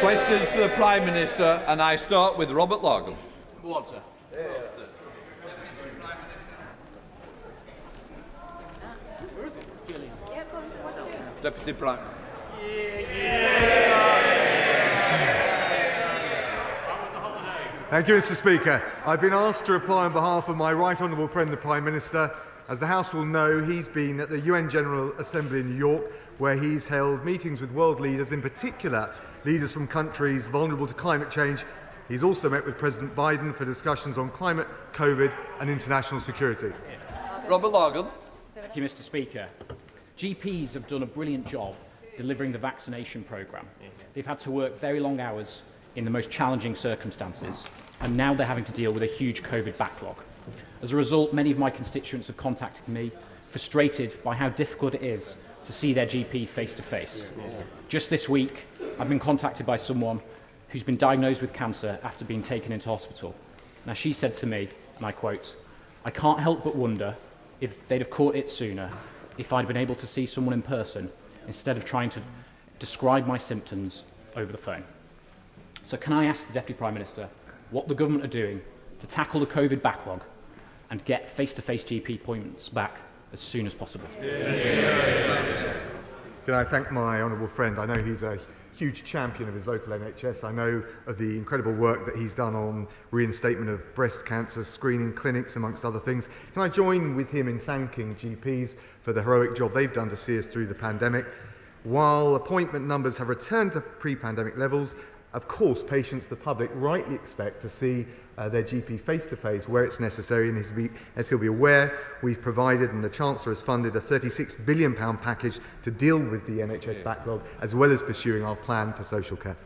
Questions to the Prime Minister, and I start with Robert Loggan. Water. Deputy Prime. Thank you, Mr. Speaker. I've been asked to reply on behalf of my right honourable friend, the Prime Minister. As the House will know, he's been at the UN General Assembly in New York, where he's held meetings with world leaders, in particular leaders from countries vulnerable to climate change. He's also met with President Biden for discussions on climate, COVID and international security. Robert Loggan. Thank you, Mr. Speaker. GPs have done a brilliant job delivering the vaccination programme. They've had to work very long hours in the most challenging circumstances, and now they're having to deal with a huge COVID backlog. As a result, many of my constituents have contacted me, frustrated by how difficult it is to see their GP face-to-face. Just this week, I've been contacted by someone who's been diagnosed with cancer after being taken into hospital. Now, she said to me, and I quote, "I can't help but wonder if they'd have caught it sooner if I'd been able to see someone in person instead of trying to describe my symptoms over the phone." So can I ask the Deputy Prime Minister what the government are doing to tackle the COVID backlog and get face-to-face GP appointments back as soon as possible? Can I thank my honourable friend? I know he's a huge champion of his local NHS. I know of the incredible work that he's done on reinstatement of breast cancer screening clinics, amongst other things. Can I join with him in thanking GPs for the heroic job they've done to see us through the pandemic? While appointment numbers have returned to pre-pandemic levels, of course, patients, the public, rightly expect to see their GP face-to-face where it's necessary, and as he'll be aware, we've provided, and the Chancellor has funded, a £36 billion package to deal with the NHS backlog, as well as pursuing our plan for social care.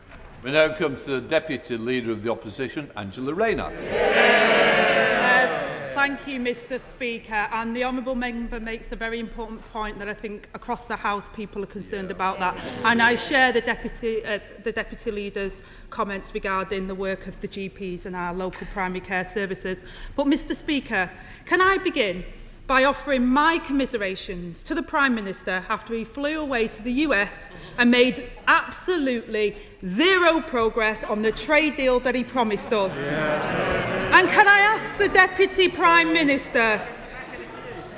We now come to the Deputy Leader of the Opposition, Angela Rayner. Thank you, Mr. Speaker. And the honourable member makes a very important point that I think across the House people are concerned about that. And I share the Deputy Leader's comments regarding the work of the GPs and our local primary care services. But, Mr. Speaker, can I begin by offering my commiserations to the Prime Minister after he flew away to the US and made absolutely zero progress on the trade deal that he promised us. And can I ask the Deputy Prime Minister,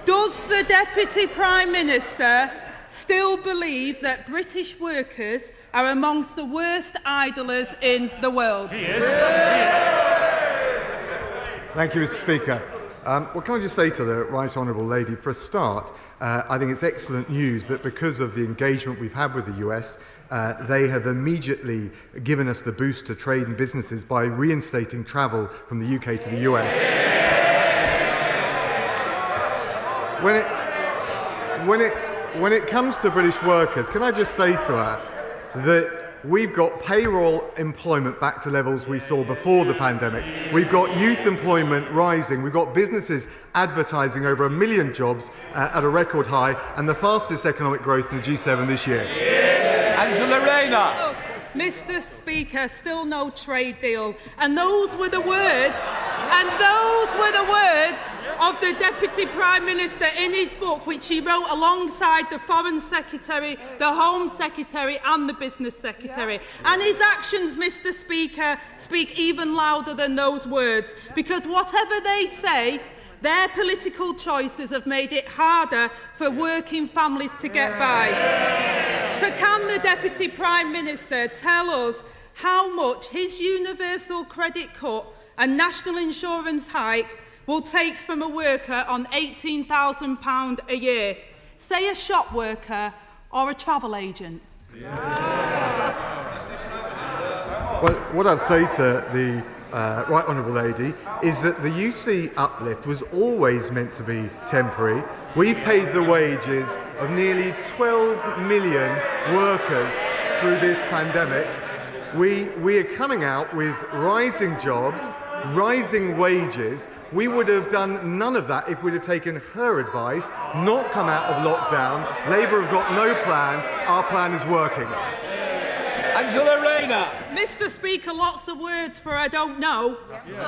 does the Deputy Prime Minister still believe that British workers are amongst the worst idlers in the world? He is. Thank you, Mr. Speaker. Well, can I just say to the Right Honourable Lady, for a start, I think it's excellent news that because of the engagement we've had with the US, they have immediately given us the boost to trade and businesses by reinstating travel from the UK to the US. When it comes to British workers, can I just say to her that we've got payroll employment back to levels we saw before the pandemic. We've got youth employment rising. We've got businesses advertising over 1 million jobs at a record high, and the fastest economic growth in the G7 this year. Angela Rayner. Oh, Mr. Speaker, still no trade deal. And those were the words, of the Deputy Prime Minister in his book, which he wrote alongside the Foreign Secretary, the Home Secretary and the Business Secretary. And his actions, Mr. Speaker, speak even louder than those words, because whatever they say, their political choices have made it harder for working families to get by. So can the Deputy Prime Minister tell us how much his universal credit cut and national insurance hike will take from a worker on £18,000 a year? Say a shop worker or a travel agent. Well, what I'd say to the Right Honourable Lady is that the UC uplift was always meant to be temporary. We've paid the wages of nearly 12 million workers through this pandemic. We are coming out with rising jobs, rising wages. We would have done none of that if we'd have taken her advice, not come out of lockdown. Labour have got no plan. Our plan is working. Angela Rayner. Mr. Speaker, lots of words for I don't know,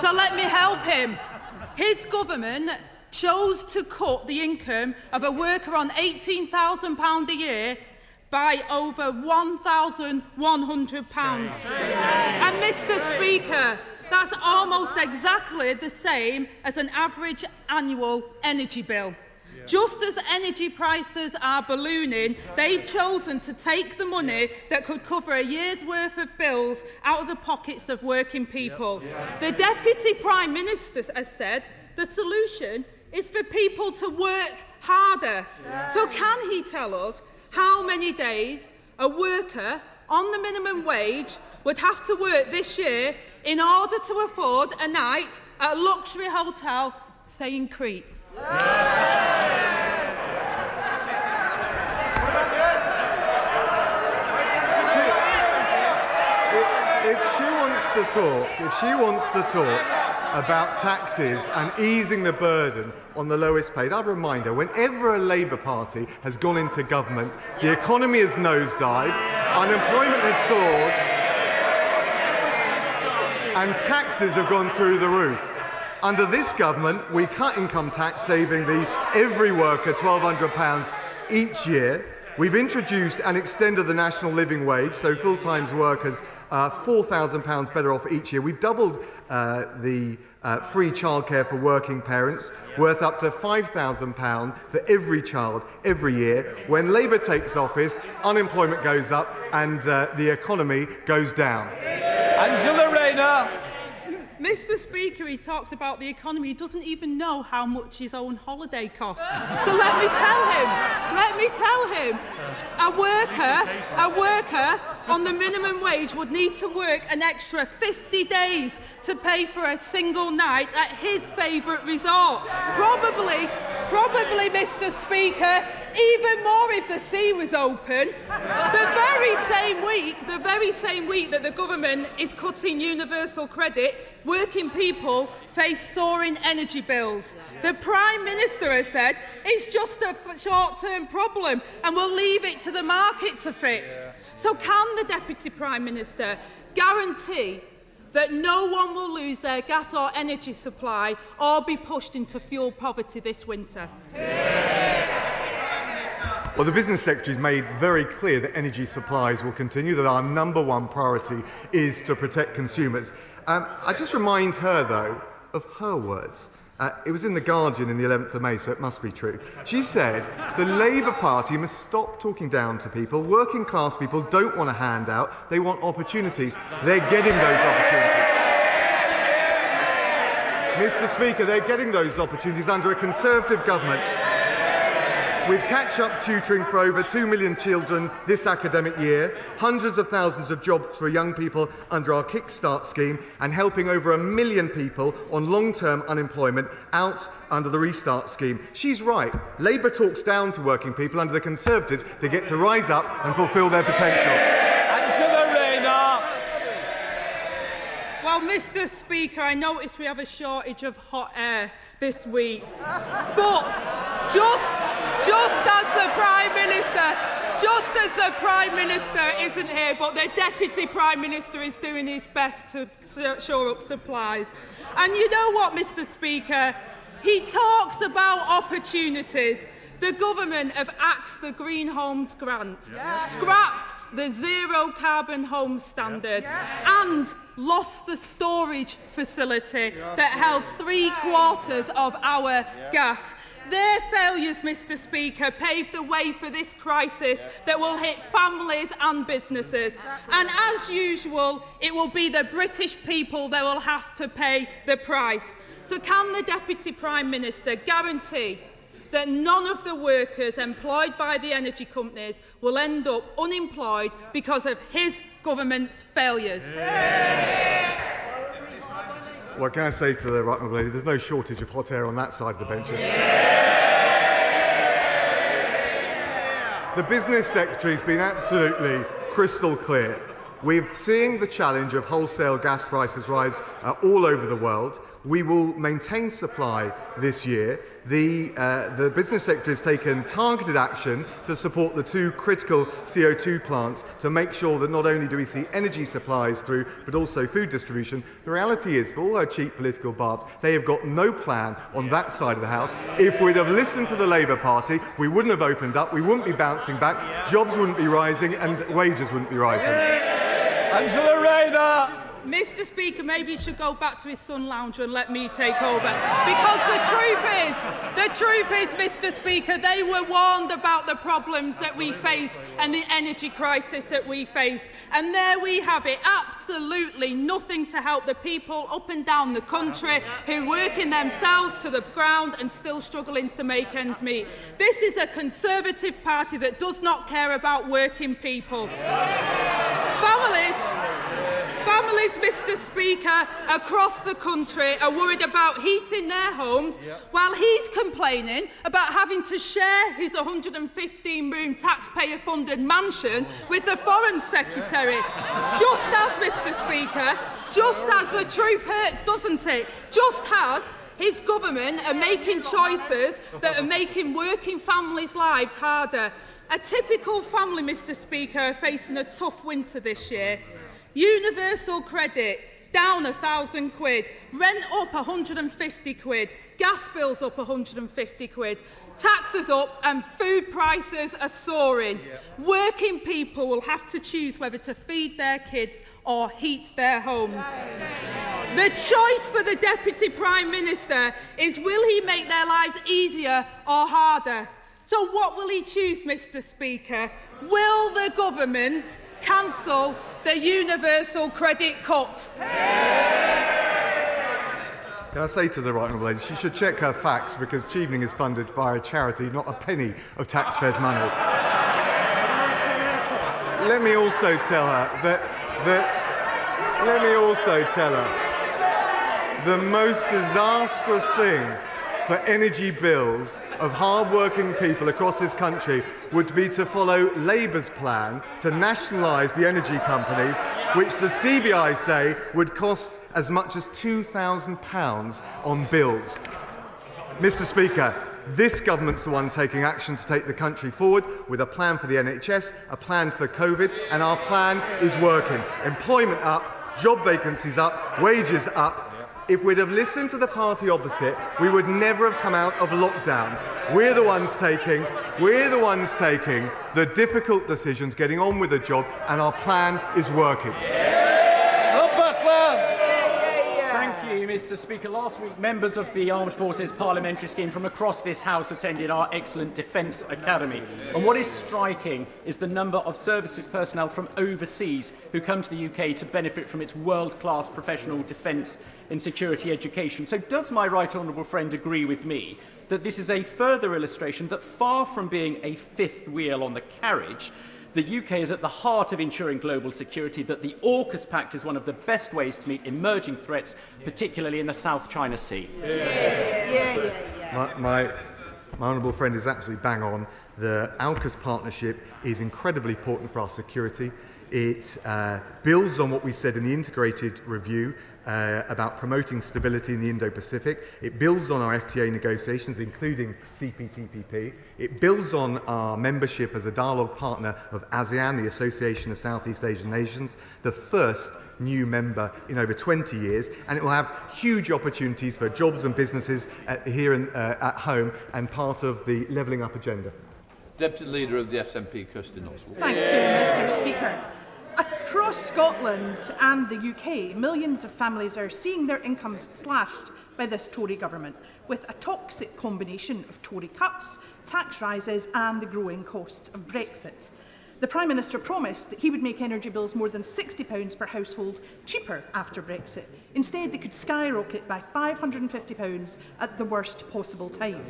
so let me help him. His government chose to cut the income of a worker on £18,000 a year by over £1,100. And Mr. Speaker, that's almost exactly the same as an average annual energy bill. Just as energy prices are ballooning, they've chosen to take the money that could cover a year's worth of bills out of the pockets of working people. The Deputy Prime Minister has said the solution is for people to work harder. So can he tell us how many days a worker on the minimum wage would have to work this year in order to afford a night at a luxury hotel, say in Crete? If she wants to talk about taxes and easing the burden on the lowest paid, I'd remind her, whenever a Labour Party has gone into government, the economy has nosedived, unemployment has soared, and taxes have gone through the roof. Under this government, we cut income tax, saving every worker £1,200 each year. We've introduced and extended the national living wage, so full-time workers £4,000 better off each year. We've doubled the free childcare for working parents, worth up to £5,000 for every child every year. When Labour takes office, unemployment goes up and the economy goes down. Angela Rayner. Mr. Speaker, he talks about the economy. He doesn't even know how much his own holiday costs. So let me tell him, a worker on the minimum wage would need to work an extra 50 days to pay for a single night at his favourite resort. Probably, Mr. Speaker, even more if the sea was open. The very same week that the government is cutting universal credit, working people face soaring energy bills. The Prime Minister has said it's just a short-term problem and we'll leave it to the market to fix. So can the Deputy Prime Minister guarantee that no one will lose their gas or energy supply or be pushed into fuel poverty this winter? Well, the Business Secretary has made very clear that energy supplies will continue, that our number one priority is to protect consumers. I just remind her, though, of her words. It was in The Guardian in the 11th of May, so it must be true. She said the Labour Party must stop talking down to people. Working class people don't want a handout, they want opportunities. They're getting those opportunities. Mr. Speaker, they're getting those opportunities under a Conservative government, with catch-up tutoring for over 2 million children this academic year, hundreds of thousands of jobs for young people under our Kickstart scheme, and helping over 1 million people on long-term unemployment out under the Restart scheme. She's right. Labour talks down to working people. Under the Conservatives, they get to rise up and fulfil their potential. Angela Rayner. Well, Mr. Speaker, I notice we have a shortage of hot air this week. But just as the Prime Minister isn't here, but the Deputy Prime Minister is doing his best to shore up supplies. And you know what, Mr. Speaker? He talks about opportunities. The government have axed the Green Homes Grant, scrapped the zero carbon home standard, and lost the storage facility that held 3/4 of our gas. Their failures, Mr. Speaker, paved the way for this crisis that will hit families and businesses. And as usual, it will be the British people that will have to pay the price. So can the Deputy Prime Minister guarantee that none of the workers employed by the energy companies will end up unemployed because of his government's failures? What can I say to the right honourable lady? There's no shortage of hot air on that side of the benches. The Business Secretary has been absolutely crystal clear. We're seeing the challenge of wholesale gas prices rise all over the world. We will maintain supply this year. The business sector has taken targeted action to support the 2 critical CO2 plants to make sure that not only do we see energy supplies through, but also food distribution. The reality is, for all our cheap political barbs, they have got no plan on that side of the House. If we'd have listened to the Labour Party, we wouldn't have opened up, we wouldn't be bouncing back, jobs wouldn't be rising, and wages wouldn't be rising. Angela Rayner. Mr. Speaker, maybe he should go back to his sun lounger and let me take over. Because the truth is, Mr. Speaker, they were warned about the problems that we face and the energy crisis that we face. And there we have it, absolutely nothing to help the people up and down the country who are working themselves to the ground and still struggling to make ends meet. This is a Conservative party that does not care about working people. Families, Mr. Speaker, across the country are worried about heating their homes while he's complaining about having to share his 115-room taxpayer-funded mansion with the Foreign Secretary. Just as, Mr. Speaker, just as the truth hurts, doesn't it? Just as his government are making choices that are making working families' lives harder. A typical family, Mr. Speaker, are facing a tough winter this year. Universal credit down £1,000, rent up £150, gas bills up £150, taxes up and food prices are soaring. Working people will have to choose whether to feed their kids or heat their homes. The choice for the Deputy Prime Minister is, will he make their lives easier or harder? So what will he choose, Mr. Speaker? Will the government cancel the universal credit cut? Can I say to the right honourable lady, she should check her facts, because Chevening is funded via a charity, not a penny of taxpayers' money. Let me also tell her the most disastrous thing for energy bills of hard-working people across this country would be to follow Labour's plan to nationalise the energy companies, which the CBI say would cost as much as £2,000 on bills. Mr. Speaker, this government's the one taking action to take the country forward with a plan for the NHS, a plan for COVID, and our plan is working. Employment up, job vacancies up, wages up. If we'd have listened to the party opposite, we would never have come out of lockdown. We're the ones taking the difficult decisions, getting on with the job, and our plan is working. Thank you, Mr. Speaker. Last week, members of the Armed Forces Parliamentary Scheme from across this House attended our excellent Defence Academy. And what is striking is the number of services personnel from overseas who come to the UK to benefit from its world-class professional defence and security education. So does my right honourable friend agree with me that this is a further illustration that, far from being a fifth wheel on the carriage, the UK is at the heart of ensuring global security, that the AUKUS Pact is one of the best ways to meet emerging threats, particularly in the South China Sea? My honourable friend is absolutely bang on. The AUKUS partnership is incredibly important for our security. It builds on what we said in the integrated review about promoting stability in the Indo-Pacific. It builds on our FTA negotiations, including CPTPP. It builds on our membership as a dialogue partner of ASEAN, the Association of Southeast Asian Nations, the first new member in over 20 years, and it will have huge opportunities for jobs and businesses here at home, and part of the levelling up agenda. Deputy Leader of the SNP, Kirsty Oswald. Thank you, Mr. Speaker. Across Scotland and the UK, millions of families are seeing their incomes slashed by this Tory government, with a toxic combination of Tory cuts, tax rises and the growing cost of Brexit. The Prime Minister promised that he would make energy bills more than £60 per household cheaper after Brexit. Instead, they could skyrocket by £550 at the worst possible time.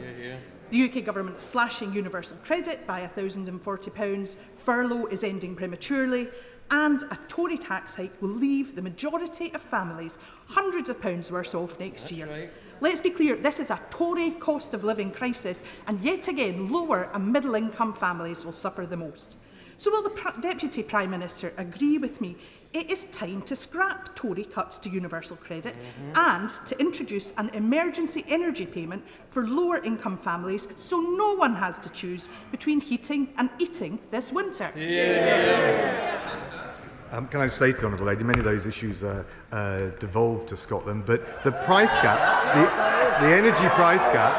The UK government is slashing universal credit by £1,040, furlough is ending prematurely, and a Tory tax hike will leave the majority of families hundreds of pounds worse off next year. Right. Let's be clear, this is a Tory cost of living crisis, and yet again lower and middle income families will suffer the most. So will the Deputy Prime Minister agree with me, It is time to scrap Tory cuts to universal credit and to introduce an emergency energy payment for lower income families so no one has to choose between heating and eating this winter. Can I say to the Honourable Lady, many of those issues are devolved to Scotland, but the price gap, the energy price gap,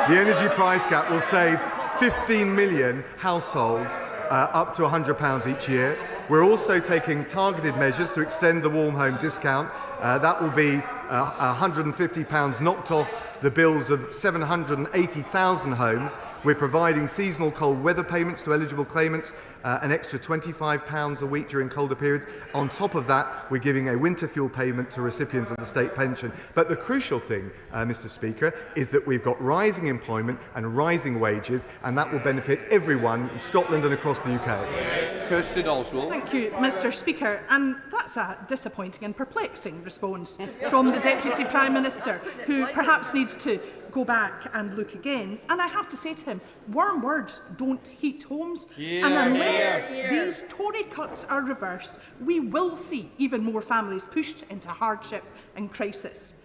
the energy price gap will save 15 million households up to £100 each year. We're also taking targeted measures to extend the warm home discount. That will be £150 knocked off the bills of 780,000 homes. We're providing seasonal cold weather payments to eligible claimants, an extra £25 a week during colder periods. On top of that, we're giving a winter fuel payment to recipients of the state pension. But the crucial thing, Mr. Speaker, is that we've got rising employment and rising wages, and that will benefit everyone in Scotland and across the UK. Kirsten Oswald. Thank you, Mr. Speaker. And that's a disappointing and perplexing response from the Deputy Prime Minister, who perhaps needs to go back and look again. And I have to say to him, warm words don't heat homes. And unless these Tory cuts are reversed, we will see even more families pushed into hardship and crisis.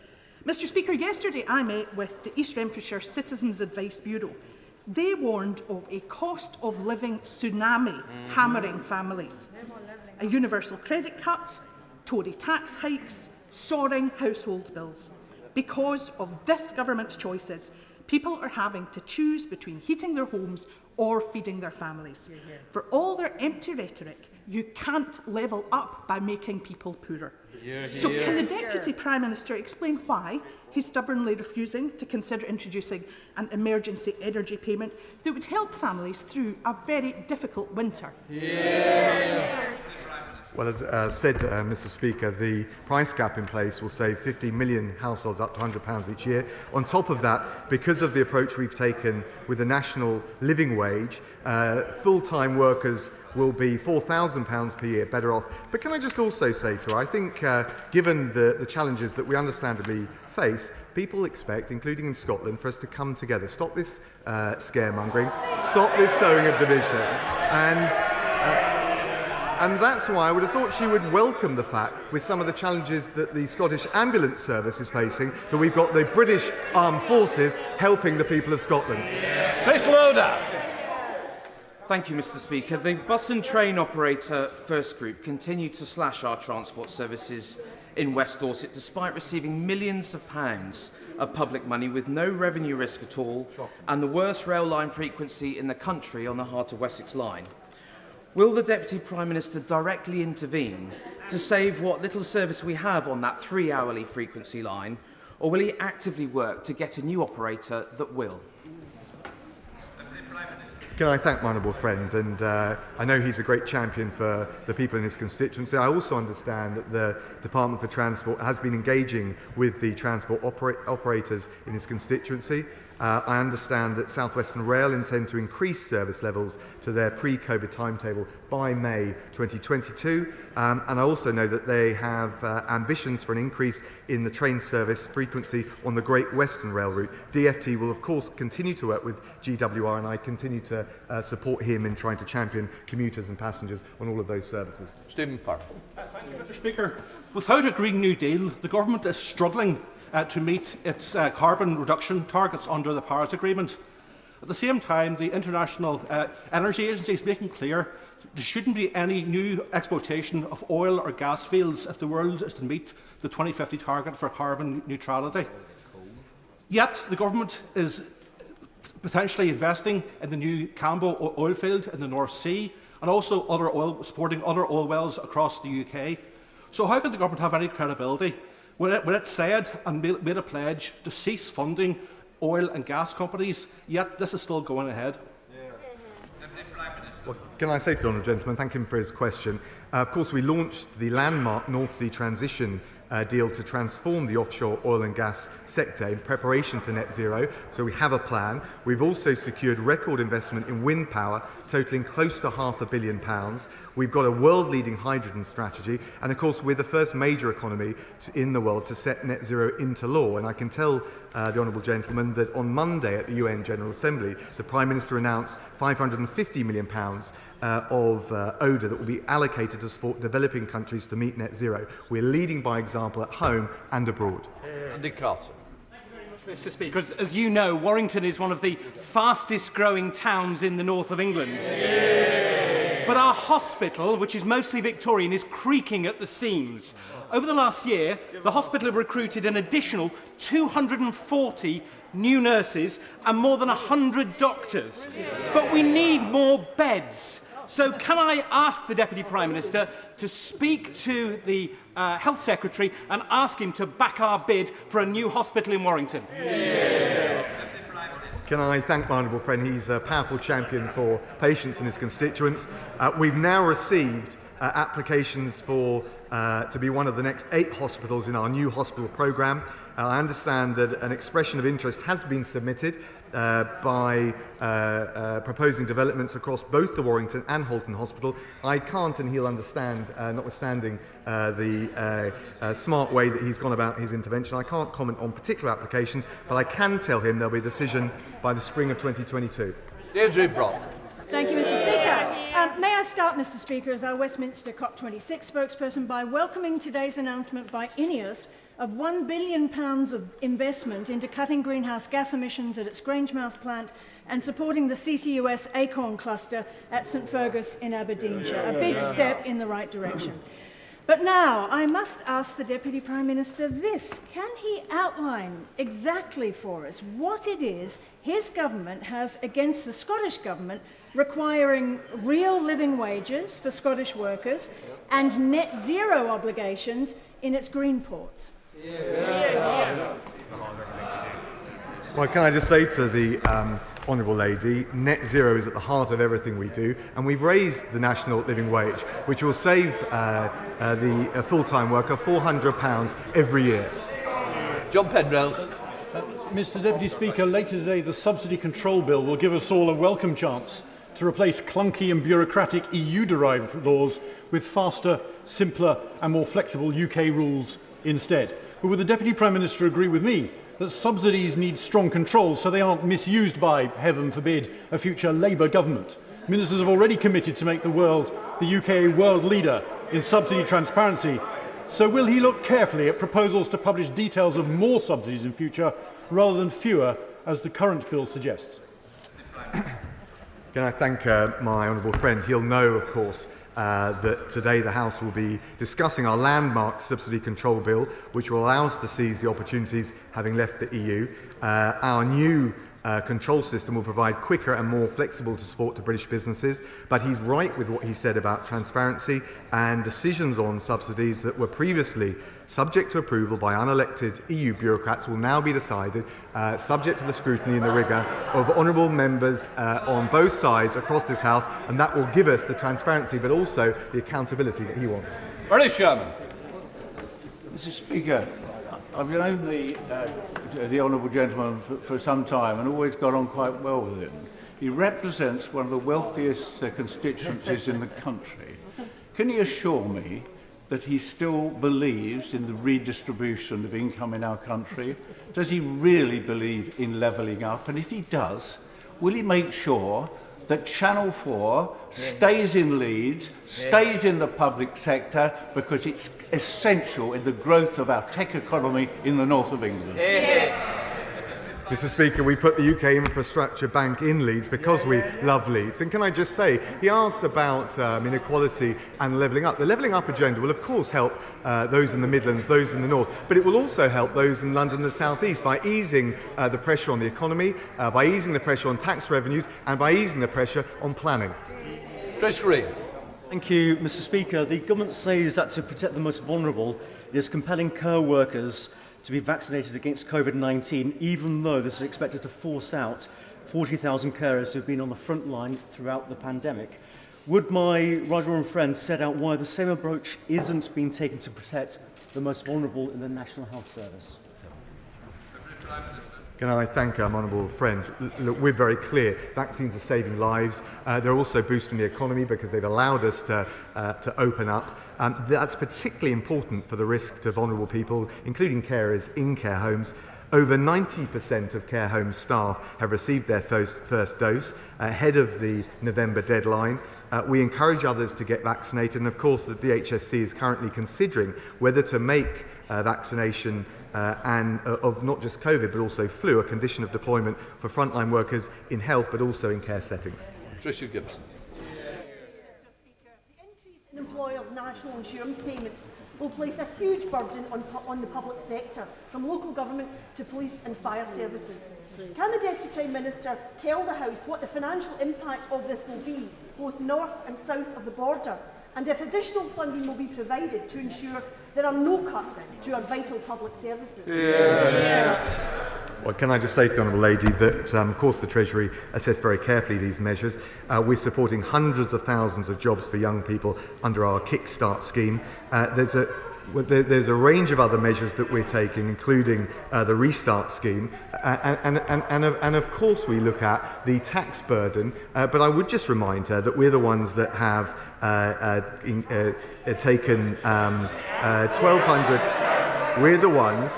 Mr. Speaker, yesterday I met with the East Renfrewshire Citizens Advice Bureau. They warned of a cost of living tsunami hammering families. A universal credit cut, Tory tax hikes, soaring household bills. Because of this government's choices, people are having to choose between heating their homes or feeding their families. For all their empty rhetoric, you can't level up by making people poorer. So can the Deputy Prime Minister explain why he's stubbornly refusing to consider introducing an emergency energy payment that would help families through a very difficult winter? Well, as said, Mr. Speaker, the price gap in place will save 50 million households up to £100 each year. On top of that, because of the approach we've taken with the national living wage, full-time workers will be £4,000 per year better off. But can I just also say to her, I think given the challenges that we understandably face, people expect, including in Scotland, for us to come together, stop this scaremongering, stop this sowing of division, and that's why I would have thought she would welcome the fact, with some of the challenges that the Scottish Ambulance Service is facing, that we've got the British Armed Forces helping the people of Scotland. Chris Loader. Thank you, Mr. Speaker. The bus and train operator First Group continue to slash our transport services in West Dorset, despite receiving millions of pounds of public money with no revenue risk at all, and the worst rail line frequency in the country on the Heart of Wessex line. Will the Deputy Prime Minister directly intervene to save what little service we have on that 3-hourly frequency line, or will he actively work to get a new operator that will? Can I thank my honourable friend, and I know he's a great champion for the people in his constituency. I also understand that the Department for Transport has been engaging with the transport operators in his constituency. I understand that South Western Rail intend to increase service levels to their pre-COVID timetable by May 2022, and I also know that they have ambitions for an increase in the train service frequency on the Great Western Rail route. DfT will of course continue to work with GWR, and I continue to support him in trying to champion commuters and passengers on all of those services. Stephen Farr. Thank you, Mr. Speaker. Without a Green New Deal, the government is struggling to meet its carbon reduction targets under the Paris Agreement. At the same time, the International Energy Agency is making clear there shouldn't be any new exploitation of oil or gas fields if the world is to meet the 2050 target for carbon neutrality. Yet the government is potentially investing in the new Cambo oil field in the North Sea, and also supporting other oil wells across the UK. So how can the government have any credibility when it said and made a pledge to cease funding oil and gas companies, yet this is still going ahead? Well, can I say to the honourable gentleman, thank him for his question. Of course, we launched the landmark North Sea transition deal to transform the offshore oil and gas sector in preparation for net zero, so we have a plan. We've also secured record investment in wind power, totalling close to £500 million. We've got a world-leading hydrogen strategy, and of course we're the first major economy in the world to set net zero into law. And I can tell the honourable gentleman that on Monday at the UN General Assembly, the Prime Minister announced £550 million of ODA that will be allocated to support developing countries to meet net zero. We're leading by example at home and abroad. Andy Carter. Mr. Speaker, as you know, Warrington is one of the fastest growing towns in the north of England. But our hospital, which is mostly Victorian, is creaking at the seams. Over the last year, the hospital have recruited an additional 240 new nurses and more than 100 doctors. But we need more beds. So can I ask the Deputy Prime Minister to speak to the Health Secretary and ask him to back our bid for a new hospital in Warrington? Can I thank my honourable friend? He's a powerful champion for patients and his constituents. We've now received applications for to be one of the next 8 hospitals in our new hospital programme. I understand that an expression of interest has been submitted by proposing developments across both the Warrington and Halton Hospital. I can't, and he'll understand, notwithstanding the smart way that he's gone about his intervention, I can't comment on particular applications, but I can tell him there'll be a decision by the spring of 2022. Deirdre Brock. Thank you, Mr. Speaker. May I start, Mr. Speaker, as our Westminster COP26 spokesperson, by welcoming today's announcement by INEOS of £1 billion of investment into cutting greenhouse gas emissions at its Grangemouth plant and supporting the CCUS Acorn cluster at St Fergus in Aberdeenshire. A big step in the right direction. But now, I must ask the Deputy Prime Minister this. Can he outline exactly for us what it is his government has against the Scottish Government requiring real living wages for Scottish workers and net zero obligations in its green ports? Well, can I just say to the honourable lady, net zero is at the heart of everything we do, and we've raised the national living wage, which will save the full-time worker £400 every year. John Penrose. Mr. Deputy Speaker, later today the Subsidy Control Bill will give us all a welcome chance to replace clunky and bureaucratic EU-derived laws with faster, simpler and more flexible UK rules instead. But would the Deputy Prime Minister agree with me that subsidies need strong controls so they aren't misused by, heaven forbid, a future Labour government? Ministers have already committed to make the UK world leader in subsidy transparency. So will he look carefully at proposals to publish details of more subsidies in future rather than fewer, as the current bill suggests? Can I thank my honourable friend? He'll know, of course, that today the House will be discussing our landmark subsidy control bill, which will allow us to seize the opportunities having left the EU. Our new control system will provide quicker and more flexible support to British businesses, but he's right with what he said about transparency, and decisions on subsidies that were previously subject to approval by unelected EU bureaucrats will now be decided subject to the scrutiny and the rigour of honourable members on both sides across this House, and that will give us the transparency but also the accountability that he wants. Bernie Sherman. Mr. Speaker, I've known the honourable gentleman for some time and always got on quite well with him. He represents one of the wealthiest constituencies in the country. Can he assure me that he still believes in the redistribution of income in our country? Does he really believe in levelling up? And if he does, will he make sure that Channel 4 stays in Leeds, stays in the public sector, because it's essential in the growth of our tech economy in the north of England? Mr. Speaker, we put the UK Infrastructure Bank in Leeds because we love Leeds. And can I just say, he asks about inequality and levelling up. The levelling up agenda will of course help those in the Midlands, those in the North, but it will also help those in London and the South East by easing the pressure on the economy, by easing the pressure on tax revenues, and by easing the pressure on planning. Chris Green. Thank you, Mr. Speaker. The government says that to protect the most vulnerable, it is compelling care workers to be vaccinated against COVID-19, even though this is expected to force out 40,000 carers who have been on the front line throughout the pandemic. Would my right honourable friend set out why the same approach isn't being taken to protect the most vulnerable in the National Health Service? Can I thank my honourable friend? Look, we're very clear. Vaccines are saving lives. They're also boosting the economy because they've allowed us to open up. That's particularly important for the risk to vulnerable people, including carers in care homes. Over 90% of care home staff have received their first dose ahead of the November deadline. We encourage others to get vaccinated, and of course the DHSC is currently considering whether to make vaccination of not just COVID but also flu a condition of deployment for frontline workers in health but also in care settings. Tricia Gibson. The increase in employers' national insurance payments will place a huge burden on the public sector, from local government to police and fire services. Can the Deputy Prime Minister tell the House what the financial impact of this will be, both north and south of the border, and if additional funding will be provided to ensure there are no cuts to our vital public services? Well, can I just say to the Honourable Lady that, of course, the Treasury assessed very carefully these measures. We're supporting hundreds of thousands of jobs for young people under our Kickstart scheme. There's a range of other measures that we're taking, including the Restart scheme, and of course we look at the tax burden. But I would just remind her that we're the ones that have taken 1,200. We're the ones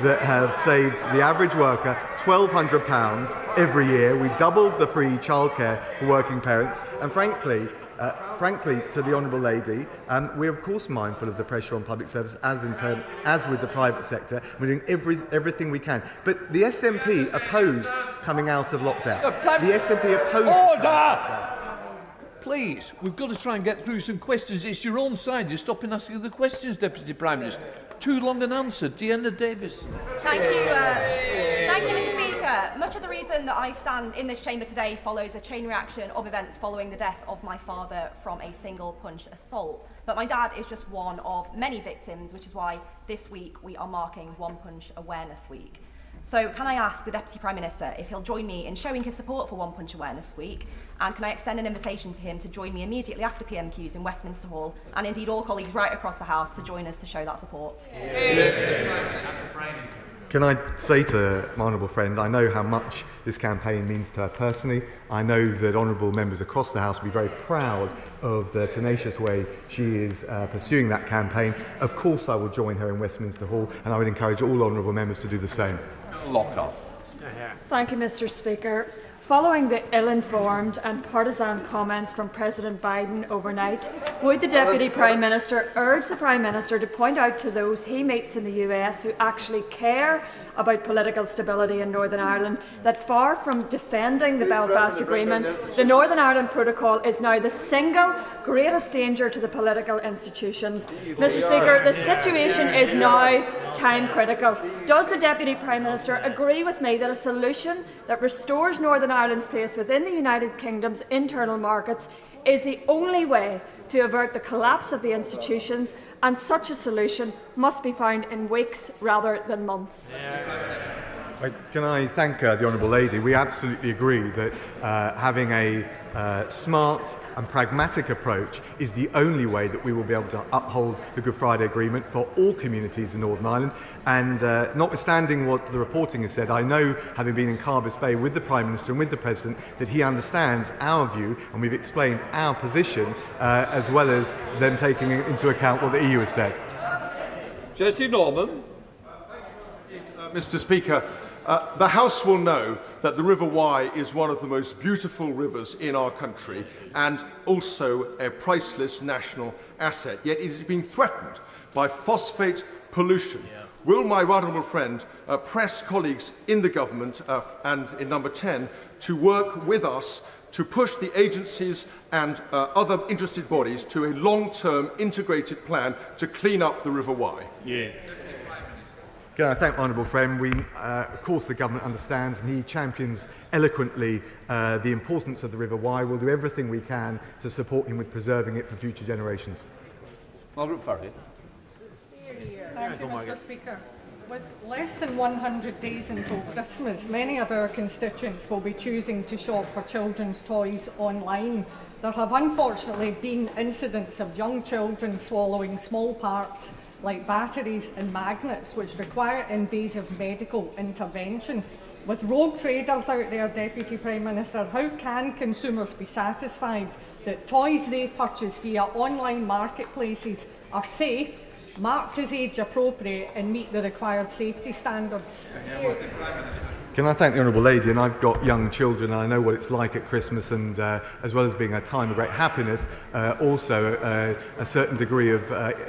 that have saved the average worker £1,200 every year. We've doubled the free childcare for working parents, and frankly, to the Honourable Lady, we're of course mindful of the pressure on public service as with the private sector. We're doing everything we can. But the SNP opposed coming out of lockdown. The SNP opposed. Order! Please, we've got to try and get through some questions. It's your own side. You're stopping asking the questions, Deputy Prime Minister. Too long an answer. Deanna Davis. Thank you, Mr. Speaker. Much of the reason that I stand in this chamber today follows a chain reaction of events following the death of my father from a single punch assault. But my dad is just one of many victims, which is why this week we are marking One Punch Awareness Week. So can I ask the Deputy Prime Minister if he'll join me in showing his support for One Punch Awareness Week, and can I extend an invitation to him to join me immediately after PMQs in Westminster Hall, and indeed all colleagues right across the House to join us to show that support? Can I say to my honourable friend, I know how much this campaign means to her personally. I know that honourable members across the House will be very proud of the tenacious way she is pursuing that campaign. Of course I will join her in Westminster Hall, and I would encourage all honourable members to do the same. Lockhart. Thank you, Mr. Speaker. Following the ill-informed and partisan comments from President Biden overnight, would the Deputy Prime Minister urge the Prime Minister to point out to those he meets in the US who actually care about political stability in Northern Ireland that far from defending the Belfast Agreement, the Northern Ireland Protocol is now the single greatest danger to the political institutions? Mr. Speaker, the situation is now time critical. Does the Deputy Prime Minister agree with me that a solution that restores Northern Ireland's place within the United Kingdom's internal markets is the only way to avert the collapse of the institutions, and such a solution must be found in weeks rather than months? Can I thank the Honourable Lady? We absolutely agree that having a smart and pragmatic approach is the only way that we will be able to uphold the Good Friday Agreement for all communities in Northern Ireland. And notwithstanding what the reporting has said, I know, having been in Carbis Bay with the Prime Minister and with the President, that he understands our view, and we've explained our position, as well as them taking into account what the EU has said. Jesse Norman. Mr. Speaker, the House will know that the River Wye is one of the most beautiful rivers in our country and also a priceless national asset, yet it is being threatened by phosphate pollution. Will my honourable friend press colleagues in the government and in number 10 to work with us to push the agencies and other interested bodies to a long-term integrated plan to clean up the River Wye? Can I thank my honourable friend? Of course, the government understands, and he champions eloquently the importance of the River Wye. We'll do everything we can to support him with preserving it for future generations. Margaret Farrier. Thank you, Mr. Speaker. With less than 100 days until Christmas, many of our constituents will be choosing to shop for children's toys online. There have unfortunately been incidents of young children swallowing small parts like batteries and magnets, which require invasive medical intervention. With rogue traders out there, Deputy Prime Minister, how can consumers be satisfied that toys they purchase via online marketplaces are safe, marked as age appropriate and meet the required safety standards? Can I thank the Honourable Lady? And I've got young children, and I know what it's like at Christmas, and as well as being a time of great happiness, also a certain degree of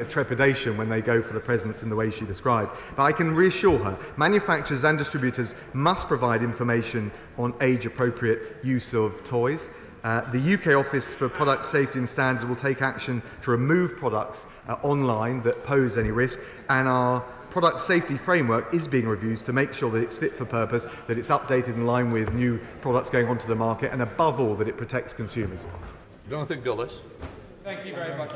trepidation when they go for the presents in the way she described. But I can reassure her, manufacturers and distributors must provide information on age-appropriate use of toys. The UK Office for Product Safety and Standards will take action to remove products online that pose any risk, and our product safety framework is being reviewed to make sure that it's fit for purpose, that it's updated in line with new products going onto the market, and above all, that it protects consumers. Jonathan Gullis. Thank you very much.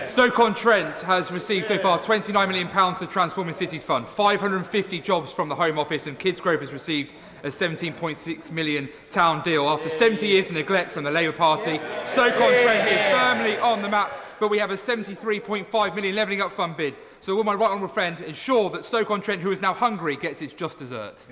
Stoke-on-Trent has received so far £29 million to the Transforming Cities Fund, 550 jobs from the Home Office, and Kids Growth has received a £17.6 million town deal. After 70 years of neglect from the Labour Party, Stoke-on-Trent is firmly on the map, but we have a £73.5 million Levelling Up Fund bid. So will my right honourable friend ensure that Stoke-on-Trent, who is now hungry, gets its just dessert?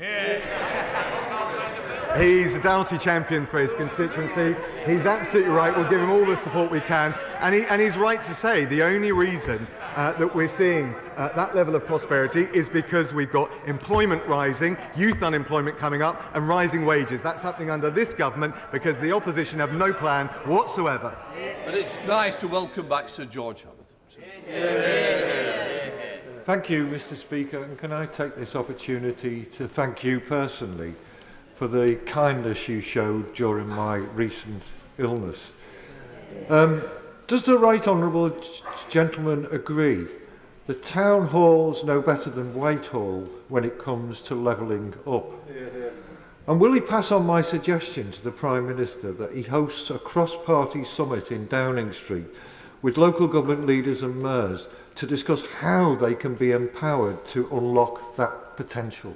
He's a Doughty champion for his constituency. He's absolutely right. We'll give him all the support we can. And he's right to say the only reason that we're seeing that level of prosperity is because we've got employment rising, youth unemployment coming up, and rising wages. That's happening under this government because the opposition have no plan whatsoever. But it's nice to welcome back Sir George Hamilton. Thank you, Mr. Speaker. And can I take this opportunity to thank you personally for the kindness you showed during my recent illness. Does the right honourable gentleman agree that town halls know better than Whitehall when it comes to levelling up? And will he pass on my suggestion to the Prime Minister that he hosts a cross-party summit in Downing Street with local government leaders and mayors to discuss how they can be empowered to unlock that potential?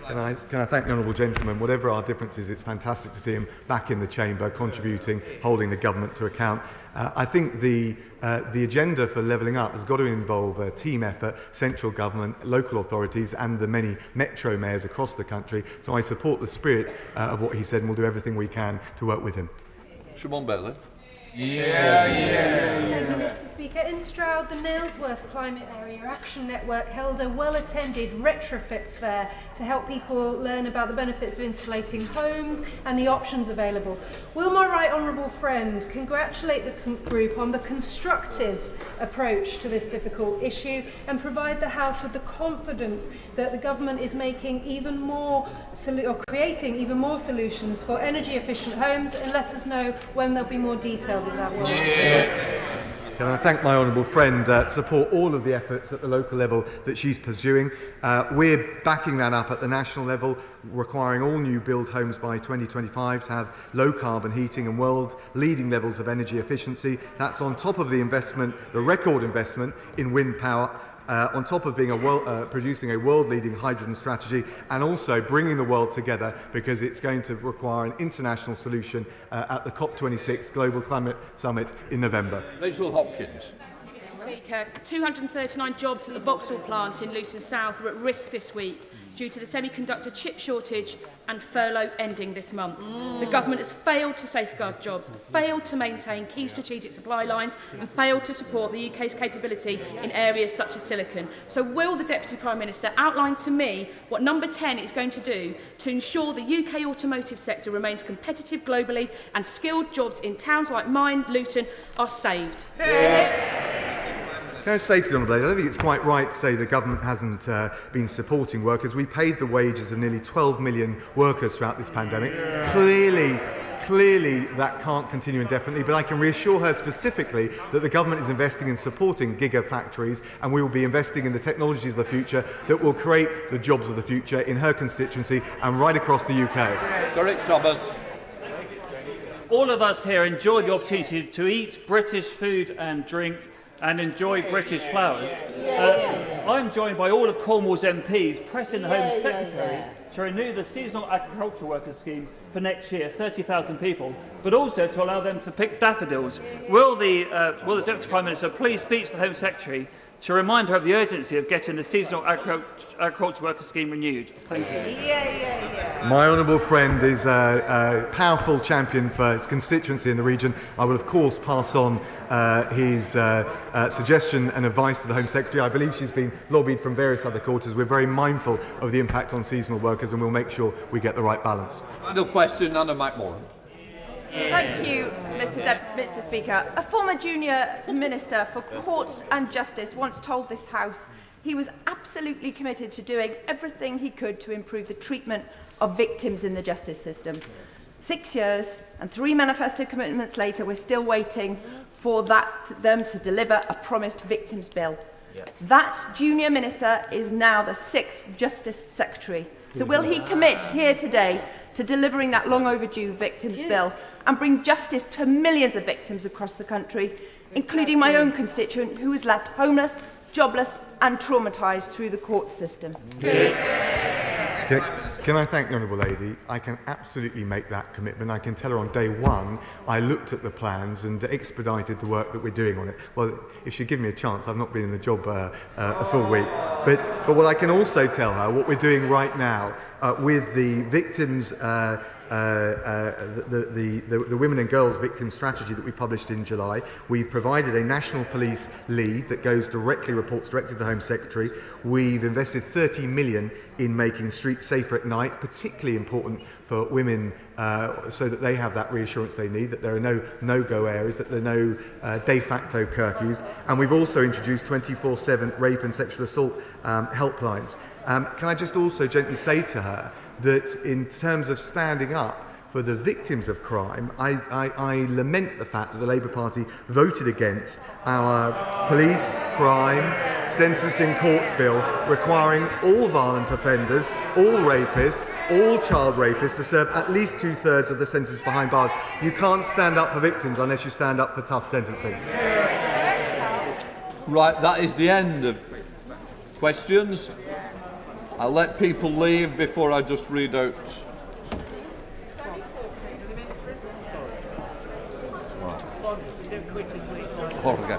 Can I thank the honourable gentleman? Whatever our differences, it's fantastic to see him back in the chamber, contributing, holding the government to account. I think the agenda for levelling up has got to involve a team effort, central government, local authorities, and the many metro mayors across the country. So I support the spirit of what he said, and we'll do everything we can to work with him. Siobhan Bailey. Thank you, Mr. Speaker. In Stroud, the Nailsworth Climate Area Action Network held a well-attended retrofit fair to help people learn about the benefits of insulating homes and the options available. Will my right honourable friend congratulate the group on the constructive approach to this difficult issue and provide the House with the confidence that the government is making even more creating even more solutions for energy-efficient homes, and let us know when there'll be more details of that work? Can I thank my honourable friend, support all of the efforts at the local level that she's pursuing. We're backing that up at the national level, requiring all new build homes by 2025 to have low carbon heating and world-leading levels of energy efficiency. That's on top of the investment, the record investment in wind power, on top of being producing a world-leading hydrogen strategy, and also bringing the world together, because it's going to require an international solution at the COP26 Global Climate Summit in November. Rachel Hopkins. Mr. Speaker, 239 jobs at the Vauxhall plant in Luton South are at risk this week due to the semiconductor chip shortage and furlough ending this month. The government has failed to safeguard jobs, failed to maintain key strategic supply lines, and failed to support the UK's capability in areas such as silicon. So will the Deputy Prime Minister outline to me what Number 10 is going to do to ensure the UK automotive sector remains competitive globally and skilled jobs in towns like mine, Luton, are saved? Can I say to the Honourable Lady, I don't think it's quite right to say the government hasn't been supporting workers. We paid the wages of nearly 12 million workers throughout this pandemic. Clearly that can't continue indefinitely, but I can reassure her specifically that the government is investing in supporting gigafactories, and we will be investing in the technologies of the future that will create the jobs of the future in her constituency and right across the UK. Derek Thomas. All of us here enjoy the opportunity to eat British food and drink and enjoy British flowers, I'm joined by all of Cornwall's MPs pressing the Home Secretary to renew the seasonal agricultural workers scheme for next year, 30,000 people, but also to allow them to pick daffodils. Will the Deputy Prime Minister please speak to the Home Secretary to remind her of the urgency of getting the seasonal agricultural workers scheme renewed? Thank you. My honourable friend is a powerful champion for his constituency in the region. I will, of course, pass on his suggestion and advice to the Home Secretary. I believe she's been lobbied from various other quarters. We're very mindful of the impact on seasonal workers, and we'll make sure we get the right balance. Final question, Anna McMorran. Thank you, Mr. Speaker. A former junior Minister for Courts and Justice once told this House he was absolutely committed to doing everything he could to improve the treatment of victims in the justice system. 6 years and 3 manifesto commitments later, we're still waiting for them to deliver a promised victims bill. That junior minister is now the 6th Justice Secretary. So will he commit here today to delivering that long overdue victims bill and bring justice to millions of victims across the country, including my own constituent who was left homeless, jobless and traumatised through the court system? Can I thank the Honourable Lady? I can absolutely make that commitment. I can tell her on day one I looked at the plans and expedited the work that we're doing on it. Well, if she'd give me a chance, I've not been in the job a full week. But what I can also tell her, what we're doing right now with the victims, the Women and Girls Victim Strategy that we published in July, we've provided a national police lead that reports directly to the Home Secretary. We've invested 30 million in making streets safer at night, particularly important for women, so that they have that reassurance they need, that there are no-go areas, that there are no de facto curfews. And we've also introduced 24/7 rape and sexual assault helplines. Can I just also gently say to her that in terms of standing up for the victims of crime, I lament the fact that the Labour Party voted against our police crime sentencing courts bill requiring all violent offenders, all rapists, all child rapists to serve at least 2/3 of the sentence behind bars. You can't stand up for victims unless you stand up for tough sentencing. Right, that is the end of questions. I'll let people leave before I just read out. Okay.